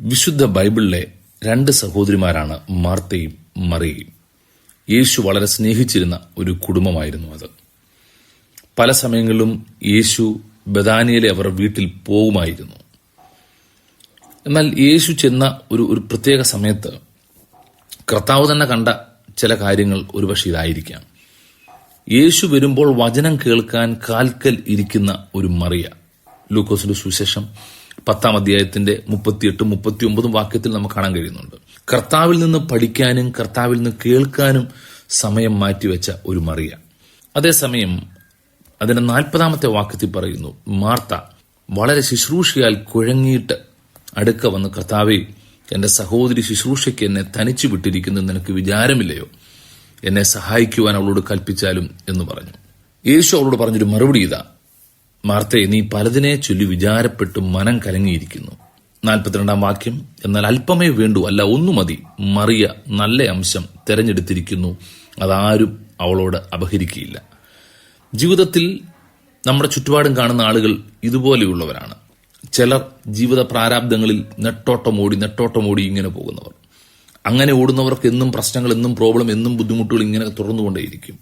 വിശുദ്ധ ബൈബിളിലെ രണ്ട് സഹോദരിമാരാണ് മാർത്തയും മറിയയും. യേശു വളരെ സ്നേഹിച്ചിരുന്ന ഒരു കുടുംബമായിരുന്നു അത്. പല സമയങ്ങളിലും യേശു ബഥാനിയയിലെ അവർ വീട്ടിൽ പോകുമായിരുന്നു. എന്നാൽ യേശു ചെന്ന ഒരു പ്രത്യേക സമയത്ത് കർത്താവ് തന്നെ കണ്ട ചില കാര്യങ്ങൾ ഒരുപക്ഷെ ഇതായിരിക്കാം. യേശു വരുമ്പോൾ വചനം കേൾക്കാൻ കാൽക്കൽ ഇരിക്കുന്ന ഒരു മറിയ. ലൂക്കോസിന്റെ സുവിശേഷം 10-ാം അധ്യായത്തിന്റെ 38-39 വാക്യത്തിൽ നമുക്ക് കാണാൻ കഴിയുന്നുണ്ട്. കർത്താവിൽ നിന്ന് പഠിക്കാനും കർത്താവിൽ നിന്ന് കേൾക്കാനും സമയം മാറ്റിവെച്ച ഒരു മറിയ. അതേസമയം അതിന്റെ 40-ാമത്തെ വാക്യത്തിൽ പറയുന്നു, മാർത്ത വളരെ ശുശ്രൂഷയാൽ കുഴങ്ങിയിട്ട് അടുക്ക വന്ന്, കർത്താവേ, എന്റെ സഹോദരി ശുശ്രൂഷയ്ക്ക് എന്നെ തനിച്ചു വിട്ടിരിക്കുന്നത് നിനക്ക് വിചാരമില്ലയോ? എന്നെ സഹായിക്കുവാൻ അവളോട് കൽപ്പിച്ചാലും എന്ന് പറഞ്ഞു. യേശു അവളോട് പറഞ്ഞൊരു മറുപടി ഇതാ, മാർത്തയെ, നീ പലതിനെ ചൊല്ലി വിചാരപ്പെട്ട് മനം കലങ്ങിയിരിക്കുന്നു. 42-ാം വാക്യം, എന്നാൽ അല്പമേ വേണ്ടൂ, അല്ല ഒന്നു മതി. മറിയ നല്ല അംശം തെരഞ്ഞെടുത്തിരിക്കുന്നു, അതാരും അവളോട് അപഹരിക്കുകയില്ല. ജീവിതത്തിൽ നമ്മുടെ ചുറ്റുപാടും കാണുന്ന ആളുകൾ ഇതുപോലെയുള്ളവരാണ്. ചിലർ ജീവിത പ്രാരാബ്ദങ്ങളിൽ നെട്ടോട്ടമോടി ഇങ്ങനെ പോകുന്നവർ. അങ്ങനെ ഓടുന്നവർക്ക് എന്നും പ്രശ്നങ്ങൾ, എന്നും പ്രോബ്ലം, എന്നും ബുദ്ധിമുട്ടുകൾ ഇങ്ങനെ തുറന്നുകൊണ്ടേയിരിക്കും.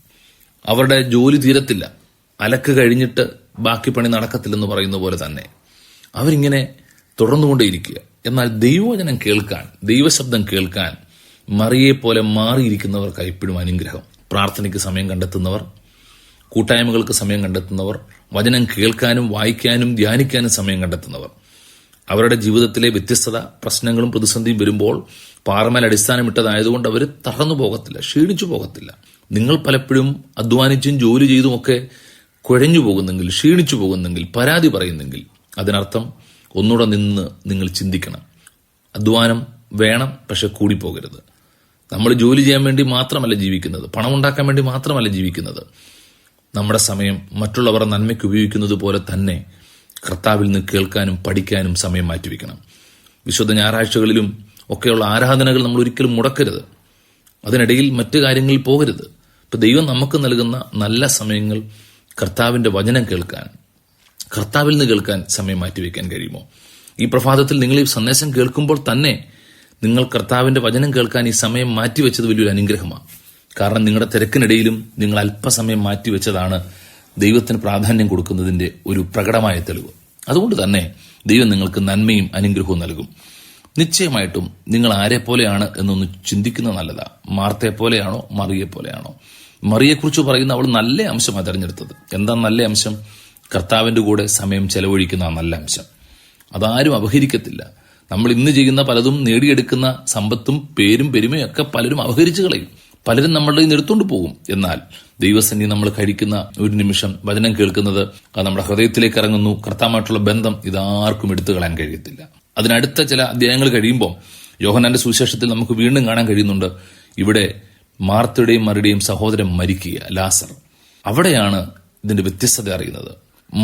അവരുടെ ജോലി തീരത്തില്ല. അലക്ക് കഴിഞ്ഞിട്ട് ബാക്കി പണി നടക്കത്തില്ലെന്ന് പറയുന്ന പോലെ തന്നെ അവരിങ്ങനെ തുടർന്നുകൊണ്ടേയിരിക്കുക. എന്നാൽ ദൈവവചനം കേൾക്കാൻ, ദൈവശബ്ദം കേൾക്കാൻ മറിയെപ്പോലെ മാറിയിരിക്കുന്നവർക്ക് എപ്പോഴും അനുഗ്രഹം. പ്രാർത്ഥനയ്ക്ക് സമയം കണ്ടെത്തുന്നവർ, കൂട്ടായ്മകൾക്ക് സമയം കണ്ടെത്തുന്നവർ, വചനം കേൾക്കാനും വായിക്കാനും ധ്യാനിക്കാനും സമയം കണ്ടെത്തുന്നവർ, അവരുടെ ജീവിതത്തിലെ വ്യത്യസ്തത, പ്രശ്നങ്ങളും പ്രതിസന്ധിയും വരുമ്പോൾ പാറമേൽ അടിസ്ഥാനമിട്ടതായതുകൊണ്ട് അവർ തളർന്നു പോകത്തില്ല, ക്ഷീണിച്ചു പോകത്തില്ല. നിങ്ങൾ പലപ്പോഴും അധ്വാനിച്ചും ജോലി ചെയ്തുമൊക്കെ കുഴഞ്ഞു പോകുന്നെങ്കിൽ, ക്ഷീണിച്ചു പോകുന്നെങ്കിൽ, പരാതി പറയുന്നെങ്കിൽ അതിനർത്ഥം ഒന്നുകൂടെ നിന്ന് നിങ്ങൾ ചിന്തിക്കണം. അധ്വാനം വേണം, പക്ഷെ കൂടിപ്പോകരുത്. നമ്മൾ ജോലി ചെയ്യാൻ വേണ്ടി മാത്രമല്ല ജീവിക്കുന്നത്, പണം ഉണ്ടാക്കാൻ വേണ്ടി മാത്രമല്ല ജീവിക്കുന്നത്. നമ്മുടെ സമയം മറ്റുള്ളവർ നന്മയ്ക്ക് ഉപയോഗിക്കുന്നത് പോലെ തന്നെ കർത്താവിൽ നിന്ന് കേൾക്കാനും പഠിക്കാനും സമയം മാറ്റിവെക്കണം. വിശുദ്ധ ഞായറാഴ്ചകളിലും ഒക്കെയുള്ള ആരാധനകൾ നമ്മൾ ഒരിക്കലും മുടക്കരുത്. അതിനിടയിൽ മറ്റു കാര്യങ്ങളിൽ പോകരുത്. ഇപ്പൊ ദൈവം നമുക്ക് നൽകുന്ന നല്ല സമയങ്ങൾ കർത്താവിന്റെ വചനം കേൾക്കാൻ, കർത്താവിൽ നിന്ന് കേൾക്കാൻ സമയം മാറ്റിവെക്കാൻ കഴിയുമോ? ഈ പ്രഭാതത്തിൽ നിങ്ങൾ ഈ സന്ദേശം കേൾക്കുമ്പോൾ തന്നെ നിങ്ങൾ കർത്താവിന്റെ വചനം കേൾക്കാൻ ഈ സമയം മാറ്റിവെച്ചത് വലിയൊരു അനുഗ്രഹമാണ്. കാരണം നിങ്ങളുടെ തിരക്കിനിടയിലും നിങ്ങൾ അല്പസമയം മാറ്റിവെച്ചതാണ് ദൈവത്തിന് പ്രാധാന്യം കൊടുക്കുന്നതിന്റെ ഒരു പ്രകടമായ തെളിവ്. അതുകൊണ്ട് തന്നെ ദൈവം നിങ്ങൾക്ക് നന്മയും അനുഗ്രഹവും നൽകും. നിശ്ചയമായിട്ടും നിങ്ങൾ ആരെ പോലെയാണ് എന്നൊന്ന് ചിന്തിക്കുന്നത് നല്ലതാ. മാർത്തയെ പോലെയാണോ, മറിയെ പോലെയാണോ? മറിയെക്കുറിച്ച് പറയുന്ന അവൾ നല്ല അംശമാണ് തെരഞ്ഞെടുത്തത്. എന്താ നല്ല അംശം? കർത്താവിന്റെ കൂടെ സമയം ചെലവഴിക്കുന്ന നല്ല അംശം. അതാരും അപഹരിക്കത്തില്ല. നമ്മൾ ഇന്ന് ചെയ്യുന്ന പലതും, നേടിയെടുക്കുന്ന സമ്പത്തും പേരും പെരുമയും ഒക്കെ പലരും അപഹരിച്ചു കളയും. പലരും നമ്മളുടെ നിന്ന് എടുത്തുകൊണ്ട് പോകും. എന്നാൽ ദൈവസന്നിധി നമ്മൾ കഴിക്കുന്ന ഒരു നിമിഷം, വചനം കേൾക്കുന്നത്, അത് നമ്മുടെ ഹൃദയത്തിലേക്ക് ഇറങ്ങുന്നു. കർത്താവുമായിട്ടുള്ള ബന്ധം ഇതാർക്കും എടുത്തു കളയാൻ കഴിയത്തില്ല. അതിനടുത്ത ചില അധ്യായങ്ങൾ കഴിയുമ്പോൾ യോഹന്നാന്റെ സുവിശേഷത്തിൽ നമുക്ക് വീണ്ടും കാണാൻ കഴിയുന്നുണ്ട്, ഇവിടെ മാർത്തയുടെയും മറിയുടെയും സഹോദരൻ മരിക്കുക, ലാസർ. അവിടെയാണ് ഇതിന്റെ വ്യത്യസ്തത അറിയുന്നത്.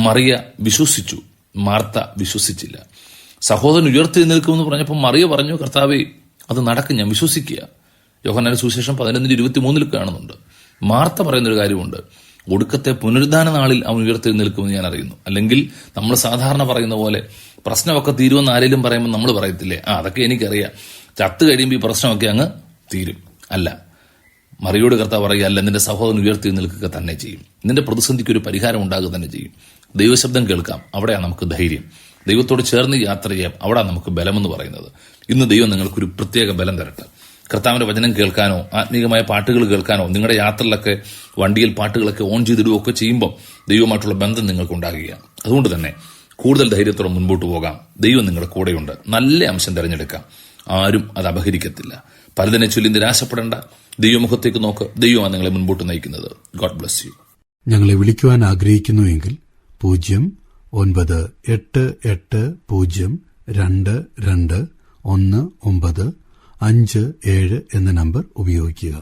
മറിയ വിശ്വസിച്ചു, മാർത്ത വിശ്വസിച്ചില്ല. സഹോദരൻ ഉയർത്തെഴുന്നേൽക്കുമെന്ന് പറഞ്ഞപ്പോൾ മറിയ പറഞ്ഞു, കർത്താവേ, അത് നടക്കും, ഞാൻ വിശ്വസിക്കുക. യോഹന്നാന്റെ സുവിശേഷം 11:23 കാണുന്നുണ്ട്. മാർത്ത പറയുന്നൊരു കാര്യമുണ്ട്, ഒടുക്കത്തെ പുനരുദ്ധാന നാളിൽ അവൻ ഉയർത്തെഴുന്നേൽക്കുമെന്ന് ഞാൻ അറിയുന്നു. അല്ലെങ്കിൽ നമ്മൾ സാധാരണ പറയുന്ന പോലെ പ്രശ്നമൊക്കെ തീരുമെന്ന് ആരെങ്കിലും പറയുമ്പോൾ നമ്മൾ പറയത്തില്ലേ, അതൊക്കെ എനിക്കറിയാം, ചത്ത് കഴിയുമ്പോൾ ഈ പ്രശ്നമൊക്കെ അങ്ങ് തീരും. അല്ല, മറിയോട് കർത്താവ് പറയുക, അല്ല, നിന്റെ സഹോദരൻ ഉയർത്തെഴുന്നേൽക്കുക തന്നെ ചെയ്യും. നിന്റെ പ്രതിസന്ധിക്ക് ഒരു പരിഹാരം ഉണ്ടാകുക തന്നെ ചെയ്യും. ദൈവശബ്ദം കേൾക്കാം, അവിടെയാണ് നമുക്ക് ധൈര്യം. ദൈവത്തോട് ചേർന്ന് യാത്ര ചെയ്യാം, അവിടെയാണ് നമുക്ക് ബലമെന്ന് പറയുന്നത്. ഇന്ന് ദൈവം നിങ്ങൾക്കൊരു പ്രത്യേക ബലം തരട്ടെ. കർത്താവിന്റെ വചനം കേൾക്കാനോ ആത്മീയമായ പാട്ടുകൾ കേൾക്കാനോ, നിങ്ങളുടെ യാത്രയിലൊക്കെ വണ്ടിയിൽ പാട്ടുകളൊക്കെ ഓൺ ചെയ്തിടുകയൊക്കെ ചെയ്യുമ്പോൾ ദൈവമായിട്ടുള്ള ബന്ധം നിങ്ങൾക്ക് ഉണ്ടാകുകയാണ്. അതുകൊണ്ട് തന്നെ കൂടുതൽ ധൈര്യത്തോടെ മുൻപോട്ട് പോകാം. ദൈവം നിങ്ങളുടെ കൂടെയുണ്ട്. നല്ല അംശം തിരഞ്ഞെടുക്കാം. ആരും അത് അപഹരിക്കത്തില്ല. പലതിനെ ചൊല്ലി നിരാശപ്പെടേണ്ട. ദൈവമുഖത്തേക്ക് നോക്ക്. ദൈവമാണ് നിങ്ങളെ മുൻപോട്ട് നയിക്കുന്നത്. God bless you. ഞങ്ങളെ വിളിക്കുവാൻ ആഗ്രഹിക്കുന്നുവെങ്കിൽ 09880221957 എന്ന നമ്പർ ഉപയോഗിക്കുക.